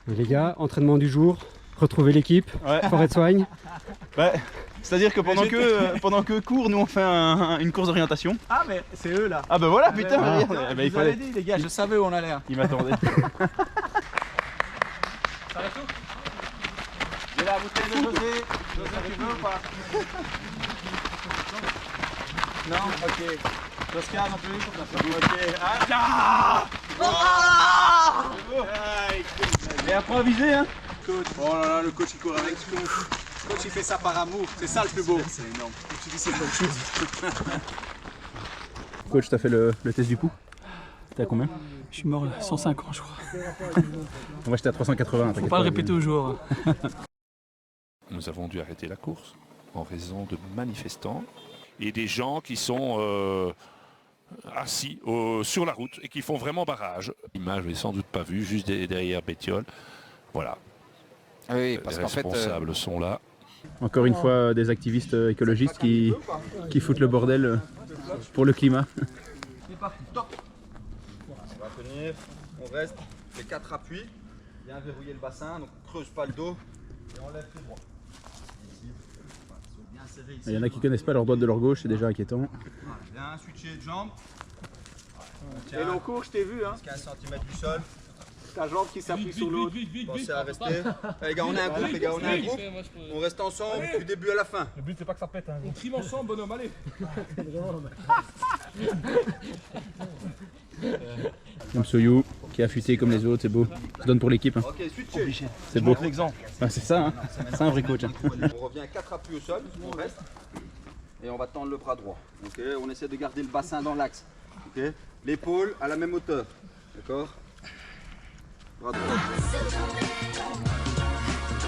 Les gars, entraînement du jour, retrouver l'équipe, forêt de soigne. Ouais. C'est-à-dire que pendant que cours, nous on fait une course d'orientation. Ah mais c'est eux là. Ah bah voilà, putain, il fallait dit les gars, je savais où on allait. Il m'attendait. Ça va tout? J'ai la bouteille de José. José, tu veux ou pas? Non? Ok. Tosca non plus? Ok. Ah! Et improvisé, hein? Coach. Oh là là, le coach il court avec nous. Le coach il fait ça par amour, c'est ça le plus beau. C'est énorme. Tu dis c'est bonne chose. Coach, t'as fait le test du pouls? T'es à combien? Je suis mort là, 150 je crois. Moi j'étais à 380. Faut pas le répéter au jour. Nous avons dû arrêter la course en raison de manifestants et des gens qui sont assis sur la route et qui font vraiment barrage. L'image, je l'ai sans doute pas vue, juste derrière Bétiol. Voilà. Oui, parce les qu'en fait, responsables sont là. Encore une fois, des activistes écologistes qui foutent le bordel pour le climat. C'est parti, top. On va tenir, on reste, les 4 appuis, bien verrouiller le bassin, donc on creuse pas le dos et on lève tout droit. Il y en a qui connaissent pas leur droite de leur gauche, c'est déjà inquiétant. Bien switcher de jambe. Et long cours, je t'ai vu, hein. 15 cm du sol. Ta jambe qui s'appuie sur l'autre. Pensez à rester. Les gars, on a un groupe, les gars, on a un groupe. On reste ensemble du début à la fin. Le but c'est pas que ça pète. Hein. On trime ensemble, bonhomme, allez. Comme Soyou, qui est affûté comme les autres, c'est beau. Ça se donne pour l'équipe. Hein. Ok, switcher. C'est beau. L'exemple. Ah, c'est ça, hein. C'est un vrai coach. Hein. On revient 4 appuis au sol, on reste. Et on va tendre le bras droit. Okay. On essaie de garder le bassin dans l'axe. Okay. L'épaule à la même hauteur. D'accord? Bras droit. Le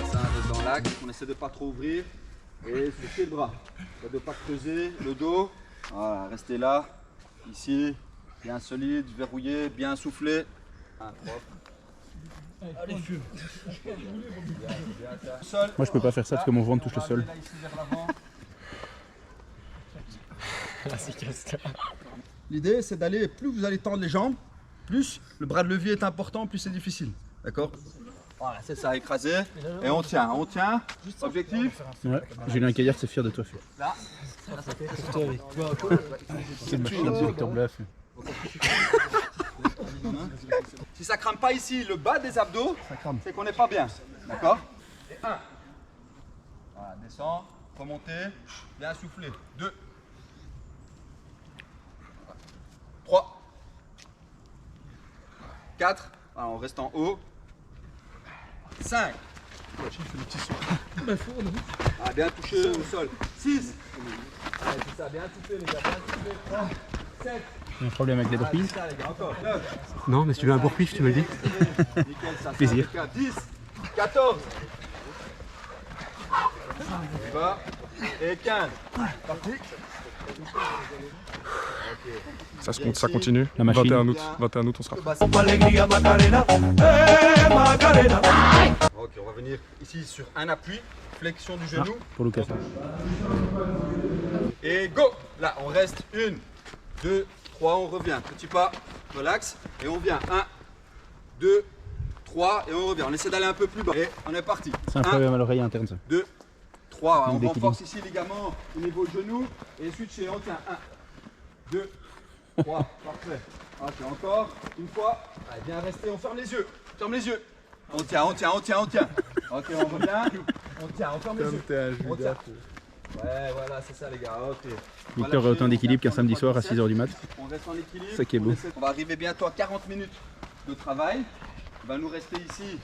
bassin reste dans l'axe. On essaie de ne pas trop ouvrir. Et souffler le bras. De ne pas creuser le dos. Voilà, restez là. Ici. Bien solide, verrouillé, bien soufflé. Propre. Allez, Moi je peux pas faire ça parce que mon ventre touche le sol. L'idée c'est d'aller, plus vous allez tendre les jambes, plus le bras de levier est important, plus c'est difficile. D'accord? Voilà, c'est ça, écrasé. Et on tient. Objectif. Ouais, Julien Caillard c'est fier de toi. Là. C'est une machine, c'est Victor Bluff. Si ça crame pas ici, le bas des abdos, c'est qu'on n'est pas bien. D'accord? Et 1. Voilà, descend, remontez, bien souffler. 2. 3. 4. Voilà, on reste en haut. 5. Ah, bien touché au sol. 6. C'est ça, bien touché les gars, bien touché. 3. 7. Un problème avec les dorpilles? Non, mais si tu veux un bourre-pif, tu me le dis. Nickel, ça. Plaisir. 10. 14. Et 15. Parti. Ça continue. La machine. 21 août, on sera. Ok, on va venir ici sur un appui, flexion du genou. Pour Lucas. Et go. Là, on reste 1, 2, 3, on revient. Petit pas, relax. Et on vient. 1, 2, 3, et on revient. On essaie d'aller un peu plus bas. Et on est parti. C'est un problème à l'oreille interne ça. 2, 3. On d'équilibre. renforce ici les ligaments au niveau du genou. Et switcher, on tient. 1, 2, 3. Parfait. Ok, encore. Une fois. Allez, bien rester. On ferme les yeux. Ferme les yeux. On tient. Ok, on revient. On tient, on ferme les yeux. On tient. Ouais, voilà, c'est ça les gars, ok. Victor a autant d'équilibre qu'un samedi soir à 6h du mat. On reste en équilibre. Ça qui est beau. On va arriver bientôt à 40 minutes de travail. Il va nous rester ici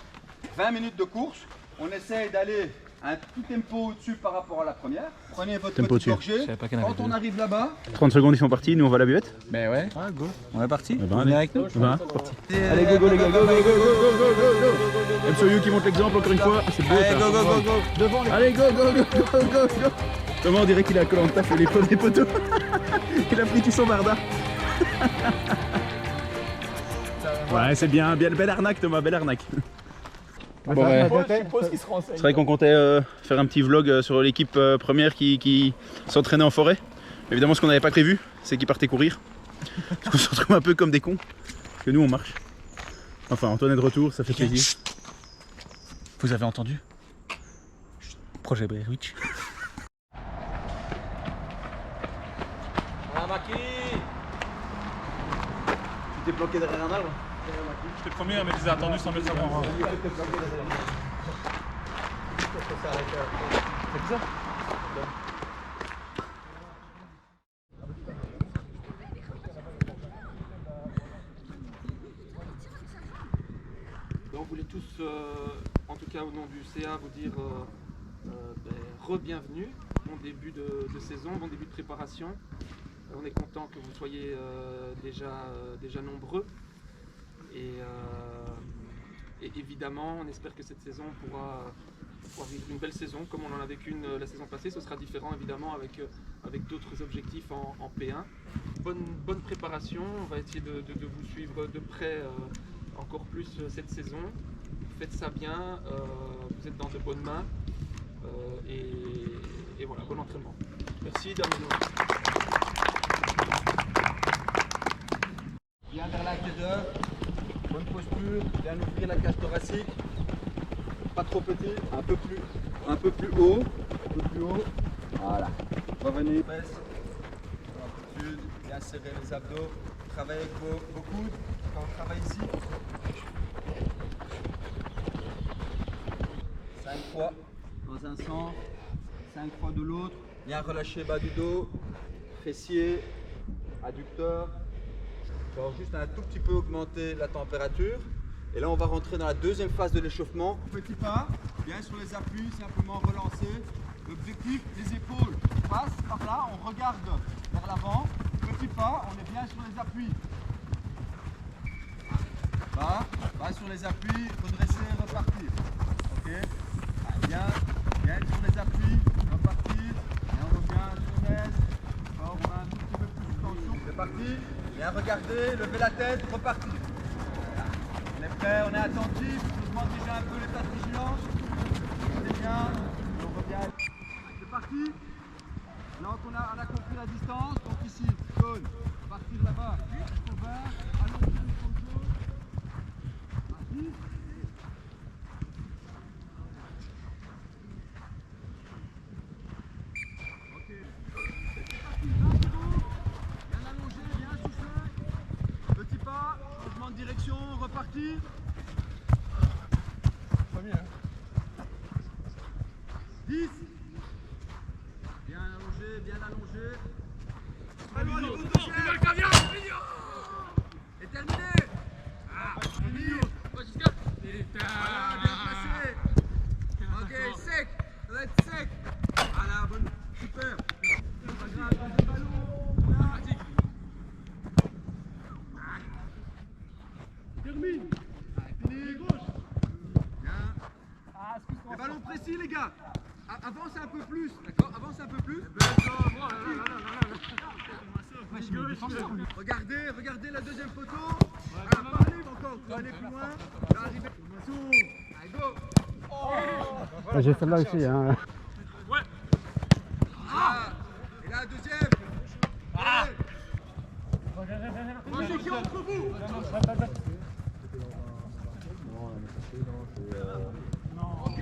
20 minutes de course. On essaye d'aller un tout tempo au-dessus par rapport à la première. Prenez votre Tempo petite au-dessus. gorgée. Quand on arrive là-bas, 30 secondes ils sont partis, nous on va à la buvette. Ben ouais, go. On est parti. Ben, On allez. est avec nous. Ben, parti. Allez go les gars, go. M. Soyou qui montre l'exemple encore une fois. C'est beau. Allez, ça. go. Devant les. Allez go. Comment on dirait qu'il a Koh-Lanta fait les premiers poteaux. Il a pris tout son barda. Ouais c'est bien, belle arnaque Thomas, belle arnaque. Bon, ouais. C'est vrai qu'on comptait faire un petit vlog sur l'équipe première qui s'entraînait en forêt. Évidemment ce qu'on n'avait pas prévu, c'est qu'ils partaient courir. Parce qu'on se retrouve un peu comme des cons. Parce que nous on marche. Enfin, Antoine est de retour, ça fait plaisir. Vous avez entendu? Projet Blair Witch. Ah, Maki! Tu t'es bloqué derrière un arbre? J'étais premier, mais je les ai attendus sans le savoir. C'est bizarre. On voulait tous, en tout cas au nom du CA, vous dire re-bienvenue, bon début de saison, bon début de préparation. On est content que vous soyez déjà nombreux et évidemment on espère que cette saison pourra vivre une belle saison comme on en a vécu la saison passée. Ce sera différent évidemment avec d'autres objectifs en P1. Bonne préparation, on va essayer de vous suivre de près encore plus cette saison. Faites ça bien, vous êtes dans de bonnes mains et voilà, bon entraînement. Merci, dernier mot. Bien vers l'axe d'œuf, bonne posture, bien ouvrir la cage thoracique. Pas trop petit, un peu plus haut, Voilà. Revenez, presse. Amplitude, bien serrer les abdos. Travaillez avec vos coudes. Quand on travaille ici. 5 fois dans un sens, 5 fois de l'autre. Bien relâcher bas du dos, fessier, adducteur. On va juste un tout petit peu augmenter la température. Et là, on va rentrer dans la deuxième phase de l'échauffement. Petit pas, bien sur les appuis, simplement relancer. L'objectif, les épaules passent par là, on regarde vers l'avant. Petit pas, on est bien sur les appuis. Pas sur les appuis, redresser, repartir. Ok. Bien sur les appuis, repartir. Et on revient sur l'aise. On a un tout petit peu plus de tension. C'est parti. Bien regarder, lever la tête, repartir. On est prêt, on est attentif. Je vous demande déjà un peu l'état de vigilance. C'est bien. On revient. C'est parti. Donc on a compris la distance. Donc ici, jaune, partir là-bas. Jusqu'au vert, allonger jusqu'au jaune. Parti. Ok. C'est parti. Bien allongé, bien soufflé. Petit pas, changement de direction, repartir. Pas bien. 10. Bien allongé, bien allongé. Très loin, les bouts de chair. Et terminé. Fini. Voilà, bien placé. Ok, sec. Ça va être sec. Voilà, bonne. Super. Pas grave, deuxième ballon. Là. Termine. Fini. Gauche. Bien. Les ballons précis, les gars. Avance un peu plus, d'accord? Avance un peu plus. Regardez la deuxième photo. Voilà, pas aller encore, tu vas aller plus loin. Là, arriver. Allez, go. J'ai celle-là aussi. Hein. Ouais. Et là, deuxième. Moi, qui entre vous. Ok.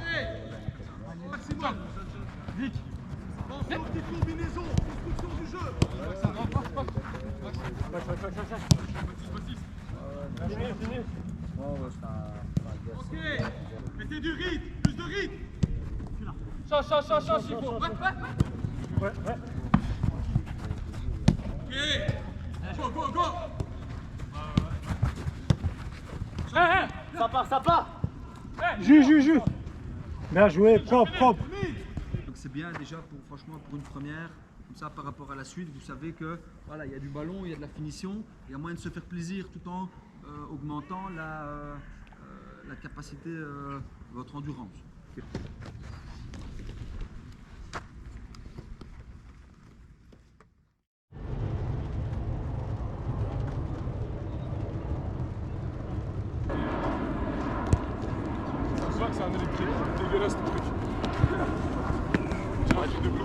Maximum. Vite. Attention, petite combinaison. Construction du jeu. Fini. Ok. Mettez du rythme. Plus de rythme. Change, s'il faut. Ouais. Ok. Go. Ça part. Jus. Bien joué, propre. Donc c'est bien déjà franchement pour une première, comme ça par rapport à la suite, vous savez que voilà, il y a du ballon, il y a de la finition, il y a moyen de se faire plaisir tout en augmentant la capacité de votre endurance. Okay. Ça se voit que c'est un électrique, dégueulasse ce truc. J'ai un truc de bleu.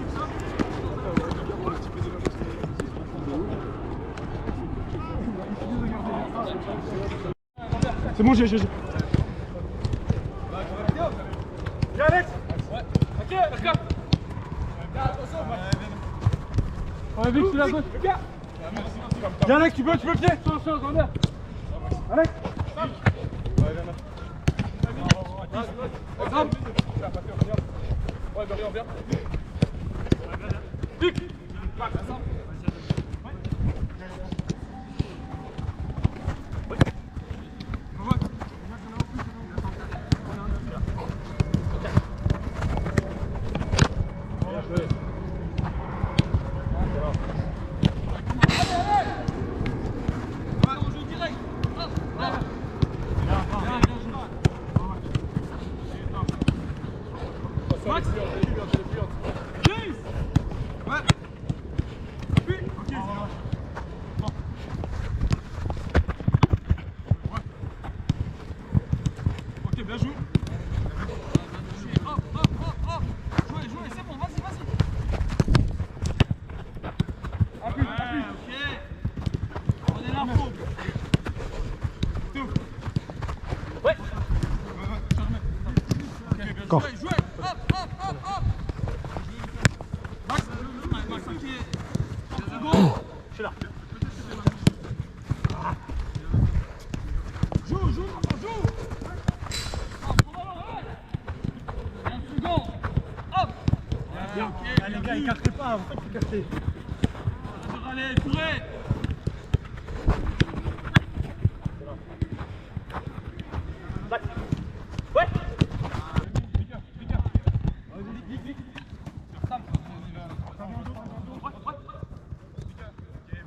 C'est bon, j'ai. Viens Alex. Ouais. Ok, d'accord. Ouais, Vic, tu l'as gauche. Viens Alex, tu peux pied. Alex. Ouais, bien. Vic. Encore. Les gars, écartez pas, vous faites écarter. Allez, Touré. Ouais.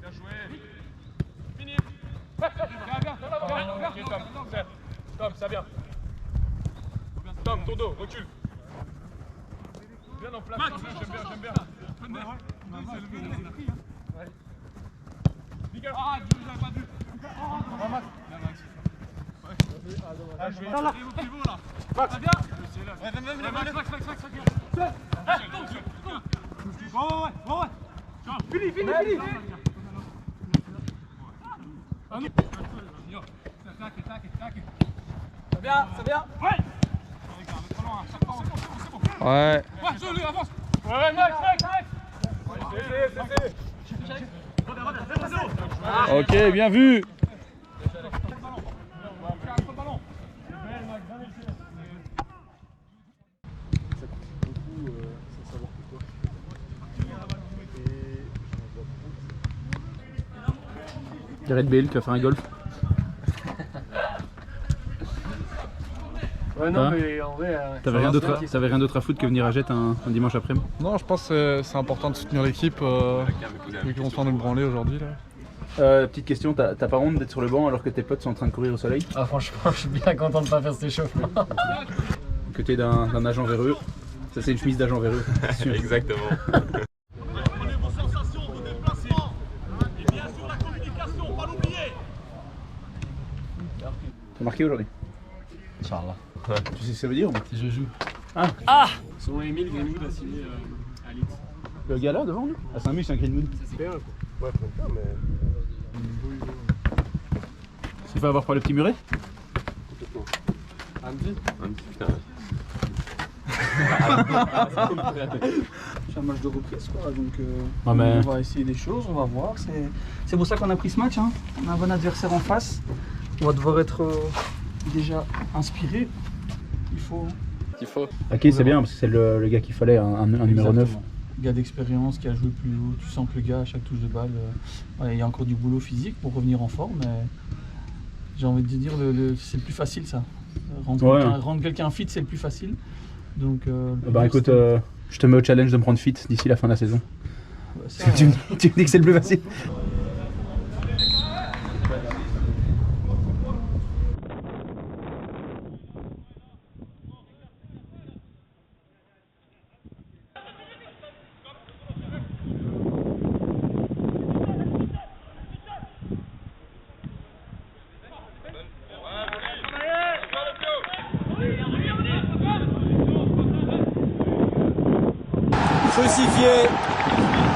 Bien joué. Fini. Tom, ça vient. Tom, ton dos, recule. Bien en place, j'aime bien. Nickel. Ah, je vous avais pas vu. Max. Là, là. Au pivot, là. Max. Ça vient. Max. Ouais. Fini. Ça vient. Ouais. Ouais. Avance. Ouais, Max. Ok, bien vu. Gareth Bale qui va faire un golf. Ouais, non, mais en vrai. T'avais rien d'autre à foutre que venir à Jette un dimanche après-midi? Non, je pense que c'est important de soutenir l'équipe. Vu qu'on se train de le branler aujourd'hui. Petite question, t'as pas honte d'être sur le banc alors que tes potes sont en train de courir au soleil? Ah, franchement, je suis bien content de pas faire cet échauffement. Côté d'un agent véreux. Ça, c'est une chemise d'agent véreux. Exactement. Prenez vos sensations, vos déplacements. Et bien sûr, la communication, pas l'oublier. T'as marqué aujourd'hui? Inch'Allah. Tu sais ce que ça veut dire? Si je joue. Ah Son Emile Greenwood a signé à Leeds. Le gars là devant nous? Ah, c'est un mec, c'est un Greenwood. C'est bien, quoi. Ouais, pas, mais. C'est fait avoir par le petit muret? Andy, putain. C'est un match de reprise quoi, donc Ouais, mais... on va essayer des choses, on va voir. C'est pour ça qu'on a pris ce match, hein. On a un bon adversaire en face. On va devoir être déjà inspiré. Il faut. Ok, c'est bien parce que c'est le gars qu'il fallait, un numéro 9. Gars d'expérience qui a joué plus haut, tu sens que le gars à chaque touche de balle, il y a encore du boulot physique pour revenir en forme, mais j'ai envie de dire c'est le plus facile ça. Rendre quelqu'un fit c'est le plus facile. Donc, bah écoute, je te mets au challenge de me rendre fit d'ici la fin de la saison. ça, tu me dis que c'est le plus facile.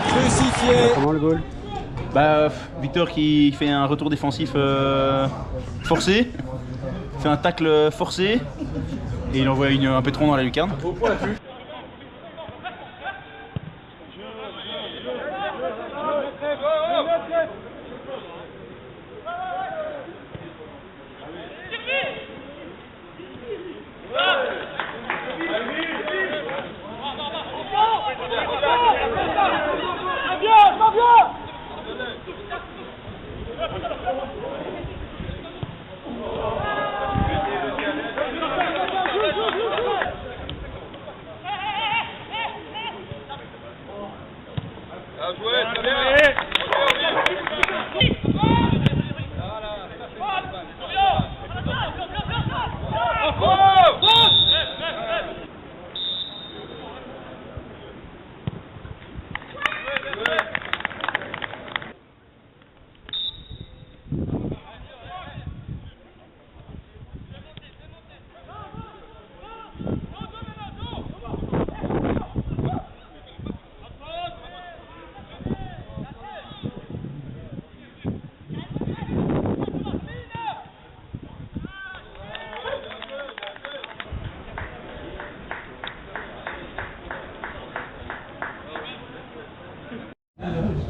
Crucifié. Comment le goal? Bah Victor qui fait un retour défensif forcé. fait un tacle forcé et il envoie un pétron dans la lucarne.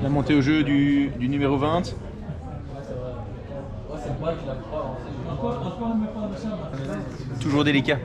La montée au jeu du numéro 20. Toujours délicat.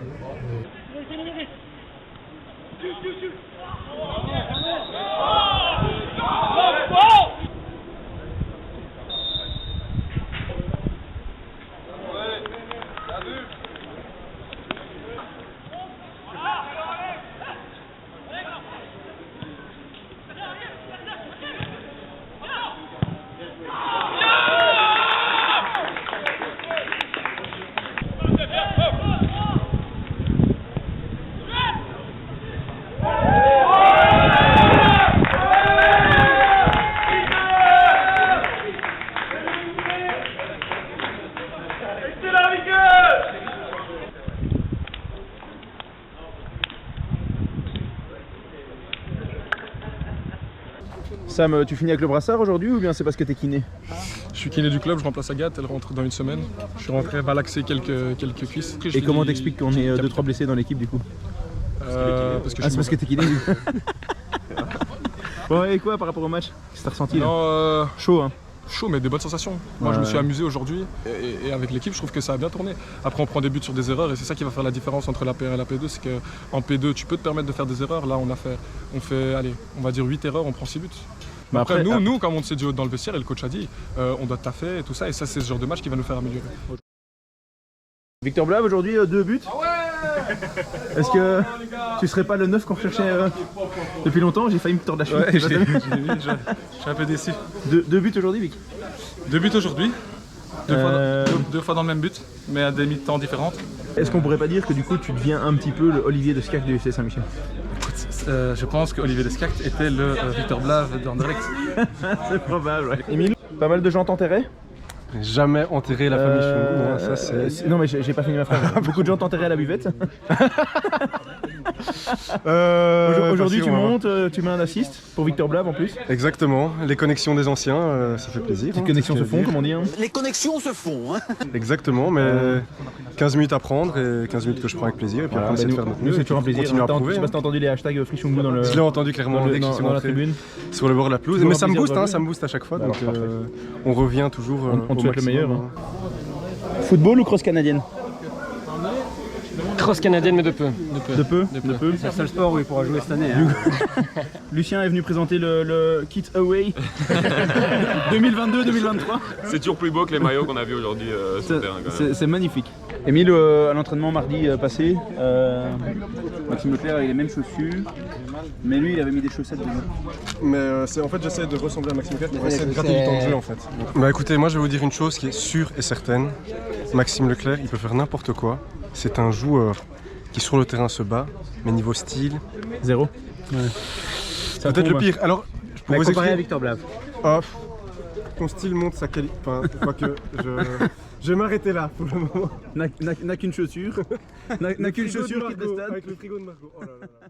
Sam, tu finis avec le brassard aujourd'hui ou bien c'est parce que t'es kiné? Je suis kiné du club, je remplace Agathe, elle rentre dans une semaine. Je suis rentré malaxer quelques cuisses. Et comment t'expliques qu'on est 2-3 blessés dans l'équipe du coup? Parce que c'est parce que t'es kiné. Bon, et quoi par rapport au match? Qu'est-ce que t'as ressenti là? Chaud hein? Chaud, mais des bonnes sensations. Moi je me suis amusé aujourd'hui et avec l'équipe je trouve que ça a bien tourné. Après on prend des buts sur des erreurs et c'est ça qui va faire la différence entre la P1 et la P2, c'est qu'en P2 tu peux te permettre de faire des erreurs. Là on fait allez, on va dire 8 erreurs, on prend 6 buts. Mais après nous comme on s'est dit dans le vestiaire et le coach a dit, on doit taffer et tout ça, et ça c'est ce genre de match qui va nous faire améliorer. Victor Blave aujourd'hui 2 buts. Est-ce que tu serais pas le 9 qu'on recherchait depuis longtemps? J'ai failli me tordre la cheville. Ouais, je suis un peu déçu. 2 buts aujourd'hui, Vic? 2 buts aujourd'hui. Deux fois dans le même but, mais à des mi-temps différentes. Est-ce qu'on pourrait pas dire que du coup tu deviens un petit peu le Olivier Descac du FC Saint-Michel? Je pense qu'Olivier Descac était le Victor Blave d'Anderlecht. C'est probable, ouais. Émile, pas mal de gens t'enterraient? Jamais enterré la famille Chungou, hein, ça c'est... Non mais j'ai pas fini ma phrase. Beaucoup de gens t'enterraient à la buvette. Aujourd'hui tu montes, tu mets un assist pour Victor Blave en plus. Exactement, les connexions des anciens, ça fait plaisir. Les connexions se font, comme on dit. Hein. Les connexions se font. Hein. Exactement, mais 15 minutes à prendre et 15 minutes que je prends avec plaisir. Et puis après, c'est de faire notre mieux. C'est toujours un plaisir. Continuer à prouver. Je sais pas si t'as entendu les hashtags Free Chungou dans le... Je l'ai entendu clairement dès qu'ils sont dans la tribune. Sur le bord de la pelouse. Mais ça me booste, ça me booste à chaque fois. Donc on revient toujours on te souhaite le meilleur. Hein. Football ou cross canadienne? Cross canadienne, mais de peu. De peu. C'est le seul sport où il pourra jouer cette année. Hein. Lucien est venu présenter le kit Away 2022-2023. C'est toujours plus beau que les maillots qu'on a vus aujourd'hui sur le terrain. C'est magnifique. Émile, à l'entraînement mardi passé, Maxime Leclerc avait les mêmes chaussures, mais lui il avait mis des chaussettes dedans. Mais en fait j'essaie de ressembler à Maxime Leclerc pour essayer de gratter du temps de jeu en fait. Bah écoutez, moi je vais vous dire une chose qui est sûre et certaine. Maxime Leclerc, il peut faire n'importe quoi. C'est un joueur qui sur le terrain se bat, mais niveau style... Zéro. Ouais. C'est peut-être le pire. Alors, je pourrais vous comparé à Victor Blave. Ton style montre sa qualité. Enfin, quoique, je vais m'arrêter là pour le moment. N'a qu'une chaussure. N'a qu'une chaussure qui te stade. Avec le frigo de Margot. Oh là là là.